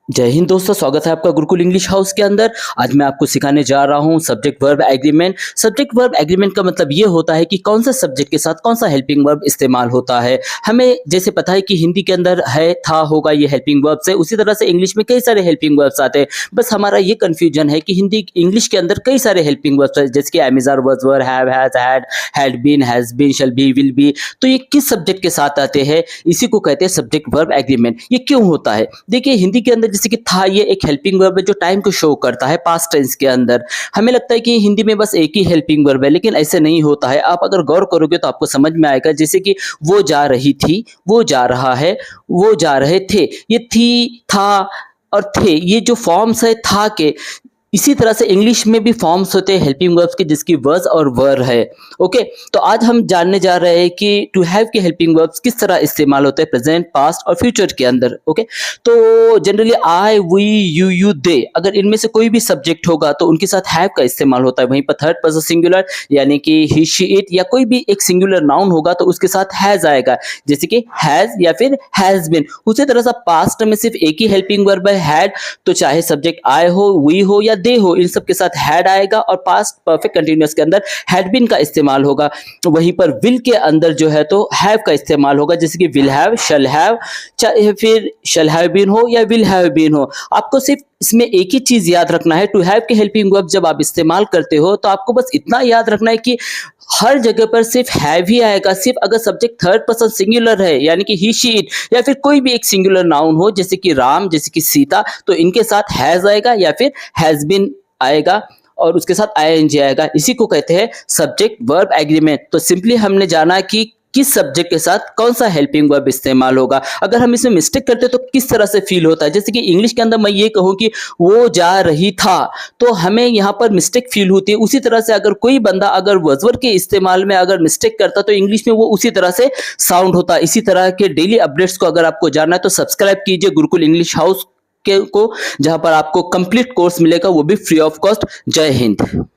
जय हिंद दोस्तों, स्वागत है आपका गुरुकुल इंग्लिश हाउस के अंदर। आज मैं आपको सिखाने जा रहा हूं subject verb agreement. Subject verb agreement का मतलब ये होता है कि कौन सा सब्जेक्ट के साथ कौन सा हेल्पिंग वर्ब इस्तेमाल होता है। हमें जैसे पता है कि हिंदी के अंदर है, था, होगा, ये हेल्पिंग वर्ब्स है। उसी तरह से इंग्लिश में कई सारे हेल्पिंग वर्ब्स आते हैं। बस हमारा ये कंफ्यूजन है कि हिंदी इंग्लिश के अंदर कई सारे हेल्पिंग वर्ब्स है, जैसे कि am is are, was were, have, has, had been, has been, shall be, will be. तो ये किस सब्जेक्ट के साथ आते हैं, इसी को कहते हैं सब्जेक्ट वर्ब एग्रीमेंट। ये क्यों होता है? देखिए, हिंदी के अंदर जैसे कि था, ये एक हेल्पिंग वर्ब है जो टाइम को शो करता है पास्ट टेंस के अंदर। हमें लगता है कि हिंदी में बस एक ही हेल्पिंग वर्ब है, लेकिन ऐसे नहीं होता है। आप अगर गौर करोगे तो आपको समझ में आएगा, जैसे कि वो जा रही थी, वो जा रहा है, वो जा रहे थे। ये थी, था और थे, ये जो फॉर्म्स है था के, इसी तरह से इंग्लिश में भी फॉर्म्स होते हैं हेल्पिंग वर्ब्स के, जिसकी वर्स और वर है। ओके, तो आज हम जानने जा रहे हैं कि टू हैव के हेल्पिंग वर्ब्स किस तरह इस्तेमाल होते हैं प्रेजेंट, पास्ट और फ्यूचर के अंदर। ओके, तो जनरली आई, वी, यू, दे, अगर इनमें से कोई भी सब्जेक्ट होगा तो उनके साथ हैव का इस्तेमाल होता है। वहीं पर थर्ड पर्सन सिंगुलर यानी कि ही, शी, इट या कोई भी एक सिंगुलर नाउन होगा तो उसके साथ हैज आएगा, जैसे कि हैज या फिर हैज बीन। उसी तरह से पास्ट में सिर्फ एक ही हेल्पिंग वर्ब है, हैड, तो चाहे सब्जेक्ट आई हो, वी हो या दे हो, इन सब के साथ हैड आएगा और पास्ट परफेक्ट कंटीन्यूअस के अंदर हैड बीन का इस्तेमाल होगा। वहीं पर विल के अंदर जो है तो हैव का इस्तेमाल होगा, जैसे कि विल हैव, शैल हैव, चाहे फिर शैल हैव बीन हो या विल हैव बीन हो। आपको सिर्फ इसमें एक ही चीज याद रखना है, टू हैव के हेल्पिंग वर्ब जब आप इस्तेमाल करते हो तो आपको बस इतना याद रखना है कि हर जगह पर सिर्फ हैव ही आएगा। सिर्फ अगर सब्जेक्ट थर्ड पर्सन सिंगुलर है यानी कि ही, शी, इट या फिर कोई भी एक सिंगुलर नाउन हो, जैसे कि राम, जैसे कि सीता, तो इनके साथ हैज आएगा या फिर हैज बीन आएगा और उसके साथ आईएनजी आएगा। इसी को कहते हैं सब्जेक्ट वर्ब एग्रीमेंट। तो सिंपली हमने जाना कि किस सब्जेक्ट के साथ कौन सा हेल्पिंग वर्ब इस्तेमाल होगा। अगर हम इसमें मिस्टेक करते तो किस तरह से फील होता है, जैसे कि इंग्लिश के अंदर मैं ये कहूँ कि वो जा रही था, तो हमें यहाँ पर मिस्टेक फील होती है। उसी तरह से अगर कोई बंदा अगर वजवर के इस्तेमाल में अगर मिस्टेक करता तो इंग्लिश में वो उसी तरह से साउंड होता है। इसी तरह के डेली अपडेट्स को अगर आपको जानना है तो सब्सक्राइब कीजिए गुरुकुल इंग्लिश हाउस को, जहां पर आपको कंप्लीट कोर्स मिलेगा, वो भी फ्री ऑफ कॉस्ट। जय हिंद।